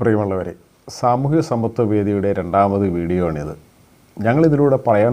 പ്രിയമുള്ളവരെ, സാമൂഹ്യ സമത്വ വേദിയുടെ രണ്ടാമത് വീഡിയോ ആണിത്. ഞങ്ങളിതിലൂടെ പറയാൻ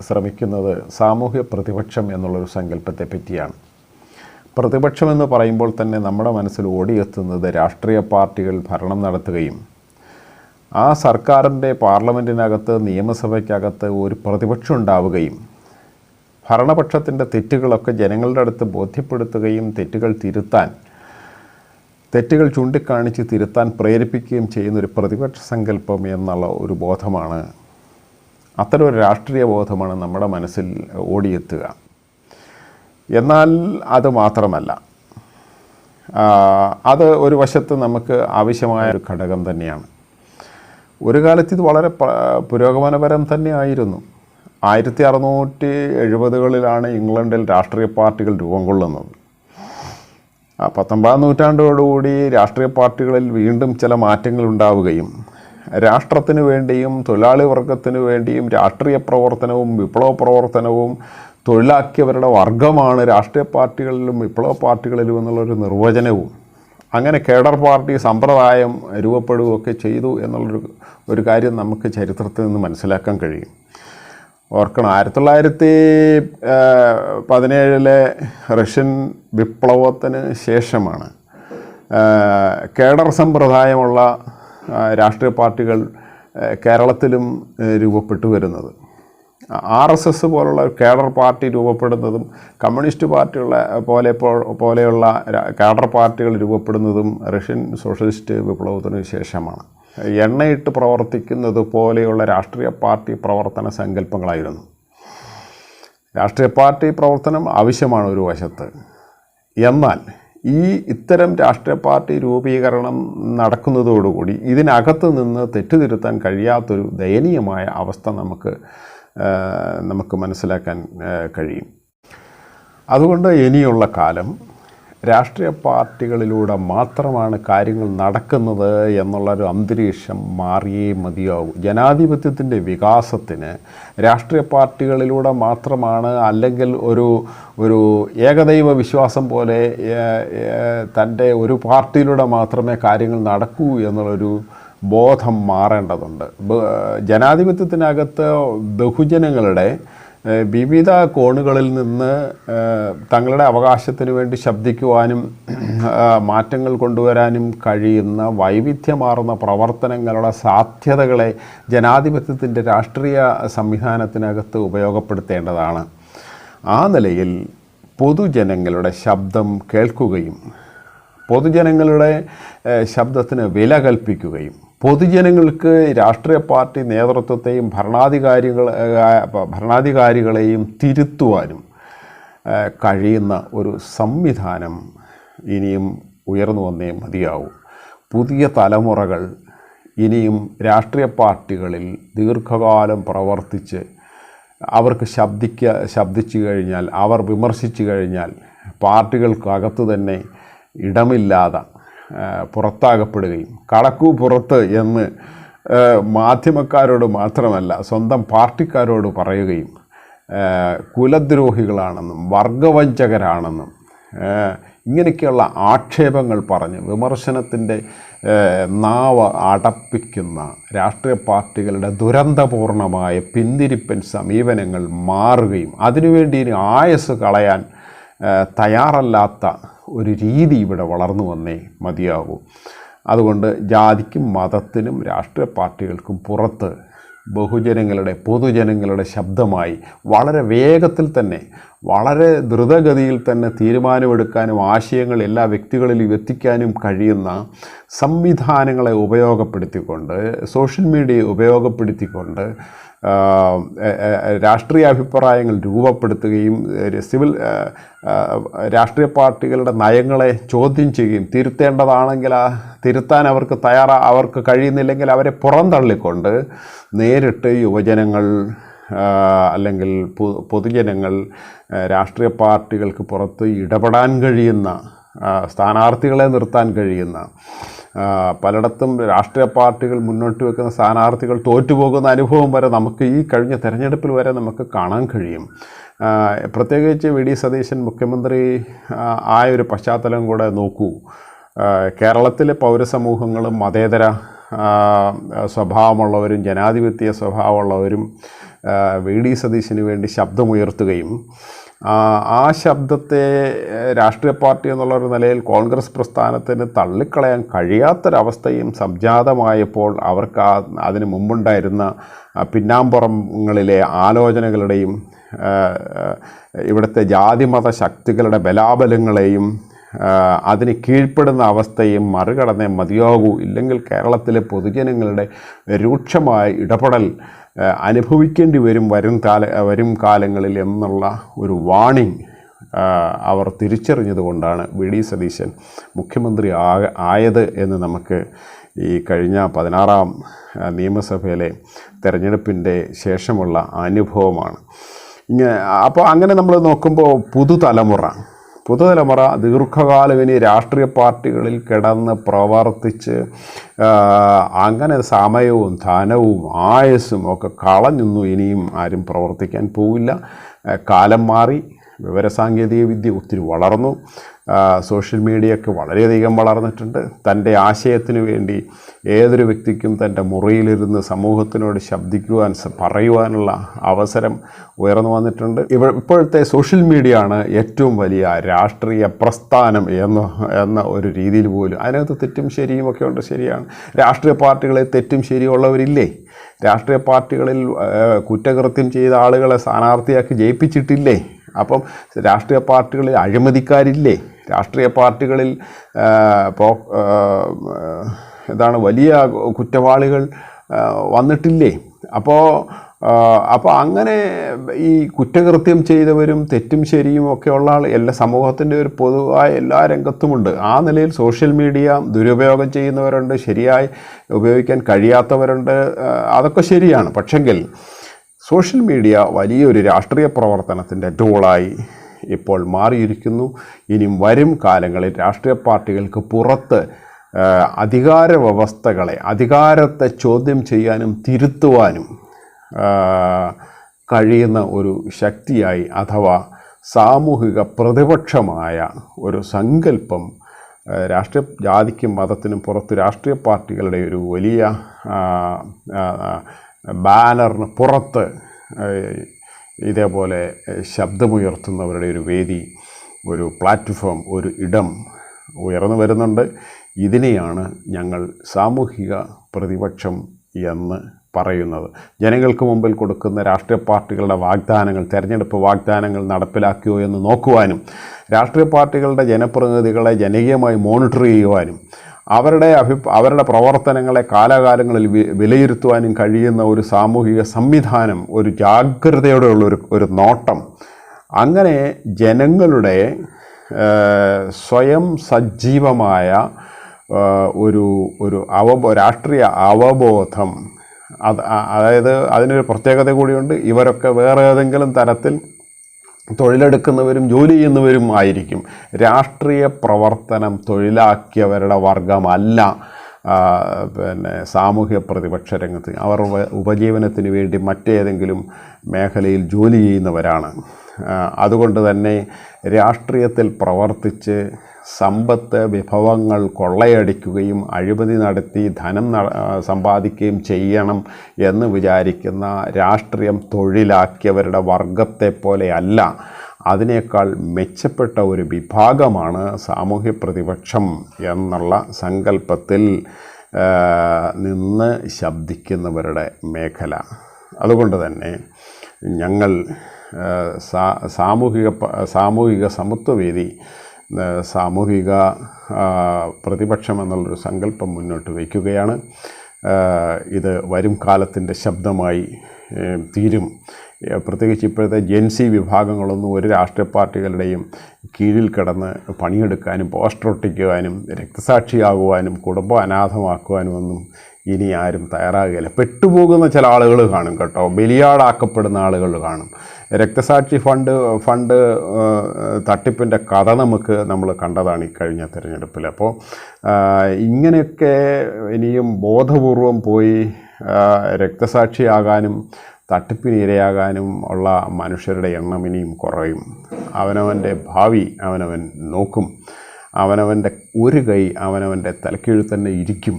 ശ്രമിക്കുന്നത് സാമൂഹ്യ പ്രതിപക്ഷം എന്നുള്ളൊരു സങ്കല്പത്തെ പറ്റിയാണ്. പ്രതിപക്ഷമെന്ന് പറയുമ്പോൾ തന്നെ നമ്മുടെ മനസ്സിൽ ഓടിയെത്തുന്നത് രാഷ്ട്രീയ പാർട്ടികൾ ഭരണം നടത്തുകയും ആ സർക്കാരിൻ്റെ പാർലമെൻറ്റിനകത്ത് നിയമസഭയ്ക്കകത്ത് ഒരു പ്രതിപക്ഷം ഉണ്ടാവുകയും ഭരണപക്ഷത്തിൻ്റെ തെറ്റുകളൊക്കെ ജനങ്ങളുടെ അടുത്ത് ബോധ്യപ്പെടുത്തുകയും തെറ്റുകൾ ചൂണ്ടിക്കാണിച്ച് തിരുത്താൻ പ്രേരിപ്പിക്കുകയും ചെയ്യുന്നൊരു പ്രതിപക്ഷ സങ്കല്പം എന്നുള്ള ഒരു ബോധമാണ്, അത്തരം ഒരു രാഷ്ട്രീയ ബോധമാണ് നമ്മുടെ മനസ്സിൽ ഓടിയെത്തുക. എന്നാൽ അത് മാത്രമല്ല, അത് ഒരു വശത്ത് നമുക്ക് ആവശ്യമായ ഒരു ഘടകം തന്നെയാണ്. ഒരു കാലത്ത് ഇത് വളരെ പുരോഗമനപരം തന്നെ ആയിരുന്നു. 1670കളിലാണ് ഇംഗ്ലണ്ടിൽ രാഷ്ട്രീയ പാർട്ടികൾ രൂപം കൊള്ളുന്നത്. 19-ാം നൂറ്റാണ്ടോടുകൂടി രാഷ്ട്രീയ പാർട്ടികളിൽ വീണ്ടും ചില മാറ്റങ്ങൾ ഉണ്ടാവുകയും രാഷ്ട്രത്തിനു വേണ്ടിയും തൊഴിലാളി വർഗത്തിനു വേണ്ടിയും രാഷ്ട്രീയ പ്രവർത്തനവും വിപ്ലവ പ്രവർത്തനവും തൊഴിലാക്കിയവരുടെ വർഗമാണ് രാഷ്ട്രീയ പാർട്ടികളിലും വിപ്ലവ പാർട്ടികളിലും എന്നുള്ളൊരു നിർവചനവും, അങ്ങനെ കേഡർ പാർട്ടി സമ്പ്രദായം രൂപപ്പെടുകയൊക്കെ ചെയ്തു എന്നുള്ളൊരു കാര്യം നമുക്ക് ചരിത്രത്തിൽ നിന്ന് മനസ്സിലാക്കാൻ കഴിയും. ഓർക്കണം, 1917 റഷ്യൻ വിപ്ലവത്തിന് ശേഷമാണ് കേഡർ സമ്പ്രദായമുള്ള രാഷ്ട്രീയ പാർട്ടികൾ കേരളത്തിലും രൂപപ്പെട്ടു വരുന്നത്. RSS പോലുള്ള കേഡർ പാർട്ടി രൂപപ്പെടുന്നതും കമ്മ്യൂണിസ്റ്റ് പോലെയുള്ള കേഡർ പാർട്ടികൾ രൂപപ്പെടുന്നതും റഷ്യൻ സോഷ്യലിസ്റ്റ് വിപ്ലവത്തിന് ശേഷമാണ്. എണ്ണയിട്ട് പ്രവർത്തിക്കുന്നത് പോലെയുള്ള രാഷ്ട്രീയ പാർട്ടി പ്രവർത്തന സങ്കല്പങ്ങളായിരുന്നു. രാഷ്ട്രീയ പാർട്ടി പ്രവർത്തനം ആവശ്യമാണ് ഒരു വശത്ത്. എന്നാൽ ഇത്തരം രാഷ്ട്രീയ പാർട്ടി രൂപീകരണം നടക്കുന്നതോടുകൂടി ഇതിനകത്ത് നിന്ന് തെറ്റുതിരുത്താൻ കഴിയാത്തൊരു ദയനീയമായ അവസ്ഥ നമുക്ക് മനസ്സിലാക്കാൻ കഴിയും. അതുകൊണ്ട് ഇനിയുള്ള കാലം രാഷ്ട്രീയ പാർട്ടികളിലൂടെ മാത്രമാണ് കാര്യങ്ങൾ നടക്കുന്നത് എന്നുള്ളൊരു അന്തരീക്ഷം മാറിയേ മതിയാവൂ. ജനാധിപത്യത്തിൻ്റെ വികാസത്തിന് രാഷ്ട്രീയ പാർട്ടികളിലൂടെ മാത്രമാണ്, അല്ലെങ്കിൽ ഒരു ഏകദൈവ വിശ്വാസം പോലെ തൻ്റെ ഒരു പാർട്ടിയിലൂടെ മാത്രമേ കാര്യങ്ങൾ നടക്കൂ എന്നുള്ളൊരു ബോധം മാറേണ്ടതുണ്ട്. ജനാധിപത്യത്തിനകത്ത് ബഹുജനങ്ങളുടെ വിവിധ കോണുകളിൽ നിന്ന് തങ്ങളുടെ അവകാശത്തിന് വേണ്ടി ശബ്ദിക്കുവാനും മാറ്റങ്ങൾ കൊണ്ടുവരാനും കഴിയുന്ന വൈവിധ്യമാർന്ന പ്രവർത്തനങ്ങളുടെ സാധ്യതകളെ ജനാധിപത്യത്തിൻ്റെ രാഷ്ട്രീയ സംവിധാനത്തിനകത്ത് ഉപയോഗപ്പെടുത്തേണ്ടതാണ്. ആ നിലയിൽ പൊതുജനങ്ങളുടെ ശബ്ദം കേൾക്കുകയും പൊതുജനങ്ങളുടെ ശബ്ദത്തിന് വില കൽപ്പിക്കുകയും പൊതുജനങ്ങൾക്ക് രാഷ്ട്രീയ പാർട്ടി നേതൃത്വത്തെയും ഭരണാധികാരികളെയും തിരുത്തുവാനും കഴിയുന്ന ഒരു സംവിധാനം ഇനിയും ഉയർന്നു വന്നേ മതിയാവൂ. പുതിയ തലമുറകൾ ഇനിയും രാഷ്ട്രീയ പാർട്ടികളിൽ ദീർഘകാലം പ്രവർത്തിച്ച് അവർക്ക് ശബ്ദിച്ചു കഴിഞ്ഞാൽ, അവർ വിമർശിച്ചു കഴിഞ്ഞാൽ പാർട്ടികൾക്കകത്ത് തന്നെ ഇടമില്ലാതെ പുറത്താകപ്പെടുകയും കടക്കൂ പുറത്ത് എന്ന് മാധ്യമക്കാരോട് മാത്രമല്ല സ്വന്തം പാർട്ടിക്കാരോട് പറയുകയും കുലദ്രോഹികളാണെന്നും വർഗവഞ്ചകരാണെന്നും ഇങ്ങനെയൊക്കെയുള്ള ആക്ഷേപങ്ങൾ പറഞ്ഞ് വിമർശനത്തിൻ്റെ നാവ് അടപ്പിക്കുന്ന രാഷ്ട്രീയ പാർട്ടികളുടെ ദുരന്തപൂർണമായ പിന്തിരിപ്പൻ സമീപനങ്ങൾ മാറുകയും അതിനുവേണ്ടി ഇനി ആയുസ് കളയാൻ തയ്യാറല്ലാത്ത ഒരു രീതി ഇവിടെ വളർന്നു വന്നേ മതിയാകൂ. അതുകൊണ്ട് ജാതിക്കും മതത്തിനും രാഷ്ട്രീയ പാർട്ടികൾക്കും പുറത്ത് പൊതുജനങ്ങളുടെ ശബ്ദമായി വളരെ വേഗത്തിൽ തന്നെ, വളരെ ദ്രുതഗതിയിൽ തന്നെ തീരുമാനമെടുക്കാനും ആശയങ്ങൾ എല്ലാ വ്യക്തികളിലും എത്തിക്കാനും കഴിയുന്ന സംവിധാനങ്ങളെ ഉപയോഗപ്പെടുത്തിക്കൊണ്ട്, സോഷ്യൽ മീഡിയ ഉപയോഗപ്പെടുത്തിക്കൊണ്ട് രാഷ്ട്രീയ അഭിപ്രായങ്ങൾ രൂപപ്പെടുത്തുകയും രാഷ്ട്രീയ പാർട്ടികളുടെ നയങ്ങളെ ചോദ്യം ചെയ്യുകയും തിരുത്തേണ്ടതാണെങ്കിൽ തിരുത്താൻ അവർക്ക് കഴിയുന്നില്ലെങ്കിൽ അവരെ പുറന്തള്ളിക്കൊണ്ട് നേരിട്ട് യുവജനങ്ങൾ അല്ലെങ്കിൽ പൊതുജനങ്ങൾ രാഷ്ട്രീയ പാർട്ടികൾക്ക് പുറത്ത് ഇടപെടാൻ കഴിയുന്ന, സ്ഥാനാർത്ഥികളെ നിർത്താൻ കഴിയുന്ന, പലയിടത്തും രാഷ്ട്രീയ പാർട്ടികൾ മുന്നോട്ട് വെക്കുന്ന സ്ഥാനാർത്ഥികൾ തോറ്റുപോകുന്ന അനുഭവം വരെ നമുക്ക് ഈ കഴിഞ്ഞ തെരഞ്ഞെടുപ്പിൽ വരെ നമുക്ക് കാണാൻ കഴിയും. പ്രത്യേകിച്ച് വി ഡി സതീശൻ മുഖ്യമന്ത്രി ആയൊരു പശ്ചാത്തലം കൂടെ നോക്കൂ. കേരളത്തിലെ പൗരസമൂഹങ്ങളും മതേതര സ്വഭാവമുള്ളവരും ജനാധിപത്യ സ്വഭാവമുള്ളവരും വി ഡി സതീശന് വേണ്ടി ശബ്ദമുയർത്തുകയും ആ ശബ്ദത്തെ രാഷ്ട്രീയ പാർട്ടി എന്നുള്ളൊരു നിലയിൽ കോൺഗ്രസ് പ്രസ്ഥാനത്തിന് തള്ളിക്കളയാൻ കഴിയാത്തൊരവസ്ഥയും സംജാതമായപ്പോൾ അവർക്ക് അതിന് മുമ്പുണ്ടായിരുന്ന പിന്നാമ്പുറങ്ങളിലെ ആലോചനകളുടെയും ഇവിടുത്തെ ജാതിമത ശക്തികളുടെ ബലാബലങ്ങളെയും അതിന് കീഴ്പ്പെടുന്ന അവസ്ഥയും മറികടന്നേ മതിയാകൂ, ഇല്ലെങ്കിൽ കേരളത്തിലെ പൊതുജനങ്ങളുടെ രൂക്ഷമായ ഇടപെടൽ അനുഭവിക്കേണ്ടി വരും കാലങ്ങളിൽ എന്നുള്ള ഒരു വാണിംഗ് അവർ തിരിച്ചറിഞ്ഞതുകൊണ്ടാണ് വി ഡി സതീശൻ മുഖ്യമന്ത്രി ആയത് എന്ന് നമുക്ക് ഈ കഴിഞ്ഞ 16ാം നിയമസഭയിലെ തെരഞ്ഞെടുപ്പിൻ്റെ ശേഷമുള്ള അനുഭവമാണ്. അപ്പോൾ അങ്ങനെ നമ്മൾ നോക്കുമ്പോൾ പുതുതലമുറ ദീർഘകാലം ഇനി രാഷ്ട്രീയ പാർട്ടികളിൽ കിടന്ന് പ്രവർത്തിച്ച് അങ്ങനെ സമയവും ധനവും ആയുസ്സും ഒക്കെ കളഞ്ഞൊന്നും ഇനിയും ആരും പ്രവർത്തിക്കാൻ പോവില്ല. കാലം മാറി, വിവരസാങ്കേതിക വിദ്യ ഒത്തിരി വളർന്നു, സോഷ്യൽ മീഡിയയൊക്കെ വളരെയധികം വളർന്നിട്ടുണ്ട്. തൻ്റെ ആശയത്തിന് വേണ്ടി ഏതൊരു വ്യക്തിക്കും തൻ്റെ മുറിയിലിരുന്ന് സമൂഹത്തിനോട് ശബ്ദിക്കുവാൻ പറയുവാനുള്ള അവസരം ഉയർന്നു വന്നിട്ടുണ്ട്. ഇപ്പോഴത്തെ സോഷ്യൽ മീഡിയ ആണ് ഏറ്റവും വലിയ രാഷ്ട്രീയ പ്രസ്ഥാനം എന്ന ഒരു രീതിയിൽ പോലും അതിനകത്ത് തെറ്റും ശരിയും ഒക്കെ ഉണ്ട്. ശരിയാണ്, രാഷ്ട്രീയ പാർട്ടികളിൽ തെറ്റും ശരിയുള്ളവരില്ലേ? രാഷ്ട്രീയ പാർട്ടികളിൽ കുറ്റകൃത്യം ചെയ്ത ആളുകളെ സ്ഥാനാർത്ഥിയാക്കി ജയിപ്പിച്ചിട്ടില്ലേ? അപ്പം രാഷ്ട്രീയ പാർട്ടികളിൽ അഴിമതിക്കാരില്ലേ? രാഷ്ട്രീയ പാർട്ടികളിൽ വലിയ കുറ്റവാളികൾ വന്നിട്ടില്ലേ? അപ്പോൾ അങ്ങനെ ഈ കുറ്റകൃത്യം ചെയ്തവരും തെറ്റും ശരിയും ഒക്കെയുള്ള എല്ലാ സമൂഹത്തിൻ്റെ ഒരു പൊതുവായ എല്ലാ രംഗത്തുമുണ്ട്. ആ നിലയിൽ സോഷ്യൽ മീഡിയ ദുരുപയോഗം ചെയ്യുന്നവരുണ്ട്, ശരിയായി ഉപയോഗിക്കാൻ കഴിയാത്തവരുണ്ട്, അതൊക്കെ ശരിയാണ്. പക്ഷെങ്കിൽ സോഷ്യൽ മീഡിയ വലിയൊരു രാഷ്ട്രീയ പ്രവർത്തനത്തിൻ്റെ ടൂളായി ഇപ്പോൾ മാറിയിരിക്കുന്നു. ഇനിയും വരും കാലങ്ങളിൽ രാഷ്ട്രീയ പാർട്ടികൾക്ക് പുറത്ത് അധികാര വ്യവസ്ഥകളെ, അധികാരത്തെ ചോദ്യം ചെയ്യാനും തിരുത്തുവാനും കഴിയുന്ന ഒരു ശക്തിയായി അഥവാ സാമൂഹിക പ്രതിപക്ഷമായ ഒരു സങ്കല്പം ജാതിക്കും മതത്തിനും പുറത്ത് രാഷ്ട്രീയ പാർട്ടികളുടെ ഒരു വലിയ ബാനറിന് പുറത്ത് ഇതേപോലെ ശബ്ദമുയർത്തുന്നവരുടെ ഒരു വേദി, ഒരു പ്ലാറ്റ്ഫോം, ഒരു ഇടം ഉയർന്നു വരുന്നുണ്ട്. ഇതിനെയാണ് ഞങ്ങൾ സാമൂഹിക പ്രതിപക്ഷം എന്ന് പറയുന്നത്. ജനങ്ങൾക്ക് മുമ്പിൽ കൊടുക്കുന്ന രാഷ്ട്രീയ പാർട്ടികളുടെ വാഗ്ദാനങ്ങൾ, തെരഞ്ഞെടുപ്പ് വാഗ്ദാനങ്ങൾ നടപ്പിലാക്കിയോ എന്ന് നോക്കുവാനും, രാഷ്ട്രീയ പാർട്ടികളുടെ ജനപ്രതിനിധികളെ ജനകീയമായി മോണിറ്റർ ചെയ്യുവാനും, അവരുടെ പ്രവർത്തനങ്ങളെ കാലാകാലങ്ങളിൽ വിലയിരുത്തുവാനും കഴിയുന്ന ഒരു സാമൂഹിക സംവിധാനം, ഒരു ജാഗ്രതയോടെയുള്ള ഒരു നോട്ടം, അങ്ങനെ ജനങ്ങളുടെ സ്വയം സജീവമായ ഒരു രാഷ്ട്രീയ അവബോധം, അതായത് അതിനൊരു പ്രത്യേകത കൂടിയുണ്ട്. ഇവരൊക്കെ വേറെ ഏതെങ്കിലും തരത്തിൽ തൊഴിലെടുക്കുന്നവരും ജോലി ചെയ്യുന്നവരും ആയിരിക്കും. രാഷ്ട്രീയ പ്രവർത്തനം തൊഴിലാക്കിയവരുടെ വർഗമല്ല സാമൂഹ്യ പ്രതിപക്ഷ രംഗത്ത്. അവർ ഉപജീവനത്തിന് വേണ്ടി മറ്റേതെങ്കിലും മേഖലയിൽ ജോലി ചെയ്യുന്നവരാണ്. അതുകൊണ്ട് തന്നെ രാഷ്ട്രീയത്തിൽ പ്രവർത്തിച്ച് സമ്പത്ത് വിഭവങ്ങൾ കൊള്ളയടിക്കുകയും അഴിമതി നടത്തി ധനം സമ്പാദിക്കുകയും ചെയ്യണം എന്ന് വിചാരിക്കുന്ന രാഷ്ട്രീയം തൊഴിലാക്കിയവരുടെ വർഗത്തെ പോലെയല്ല, അതിനേക്കാൾ മെച്ചപ്പെട്ട ഒരു വിഭാഗമാണ് സാമൂഹ്യ പ്രതിപക്ഷം എന്നുള്ള സങ്കല്പത്തിൽ നിന്ന് ശബ്ദിക്കുന്നവരുടെ മേഖല. അതുകൊണ്ട് തന്നെ ഞങ്ങൾ സാമൂഹിക സമത്വവേദി, സാമൂഹിക പ്രതിപക്ഷം എന്നുള്ളൊരു സങ്കല്പം മുന്നോട്ട് വയ്ക്കുകയാണ്. ഇത് വരും കാലത്തിൻ്റെ ശബ്ദമായി തീരും. പ്രത്യേകിച്ച് ഇപ്പോഴത്തെ ജെൻസി വിഭാഗങ്ങളൊന്നും ഒരു രാഷ്ട്രീയ പാർട്ടികളുടെയും കീഴിൽ കിടന്ന് പണിയെടുക്കാനും പോസ്റ്റർ ഒട്ടിക്കുവാനും രക്തസാക്ഷിയാകുവാനും കുടുംബം അനാഥമാക്കുവാനും ഒന്നും ഇനി ആരും തയ്യാറാകുകയില്ല. പെട്ടുപോകുന്ന ചില ആളുകൾ കാണും കേട്ടോ, ബലിയാടാക്കപ്പെടുന്ന ആളുകൾ കാണും. രക്തസാക്ഷി ഫണ്ട് തട്ടിപ്പിൻ്റെ കഥ നമ്മൾ കണ്ടതാണ് ഈ കഴിഞ്ഞ തിരഞ്ഞെടുപ്പിൽ. അപ്പോൾ ഇങ്ങനെയൊക്കെ ഇനിയും ബോധപൂർവം പോയി രക്തസാക്ഷിയാകാനും തട്ടിപ്പിന് ഇരയാകാനും ഉള്ള മനുഷ്യരുടെ എണ്ണം ഇനിയും കുറയും. അവനവൻ്റെ ഭാവി അവനവൻ നോക്കും. അവനവൻ്റെ ഒരു കൈ അവനവൻ്റെ തലക്കീഴിൽ തന്നെ ഇരിക്കും.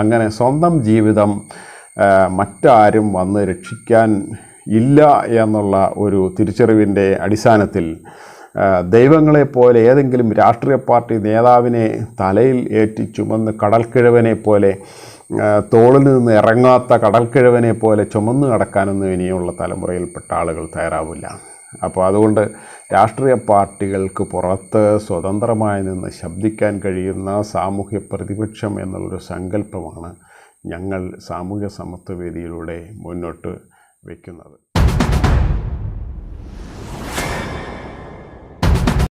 അങ്ങനെ സ്വന്തം ജീവിതം മറ്റാരും വന്ന് രക്ഷിക്കാൻ ഇല്ല എന്നുള്ള ഒരു തിരിച്ചറിവിൻ്റെ അടിസ്ഥാനത്തിൽ ദൈവങ്ങളെപ്പോലെ ഏതെങ്കിലും രാഷ്ട്രീയ പാർട്ടി നേതാവിനെ തലയിൽ ഏറ്റി ചുമന്ന് കടൽക്കിഴവനെ പോലെ തോളിൽ നിന്ന് ഇറങ്ങാത്ത കടൽക്കിഴവനെ പോലെ ചുമന്ന് നടക്കാനൊന്നും ഇനിയുള്ള തലമുറയിൽപ്പെട്ട ആളുകൾ തയ്യാറാവില്ല. അപ്പോൾ അതുകൊണ്ട് രാഷ്ട്രീയ പാർട്ടികൾക്ക് പുറത്ത് സ്വതന്ത്രമായി നിന്ന് ശബ്ദിക്കാൻ കഴിയുന്ന സാമൂഹ്യ പ്രതിപക്ഷം എന്നുള്ളൊരു സങ്കല്പമാണ് ഞങ്ങൾ സാമൂഹ്യ സമത്വ വേദിയിലൂടെ മുന്നോട്ട് വയ്ക്കുന്നത്.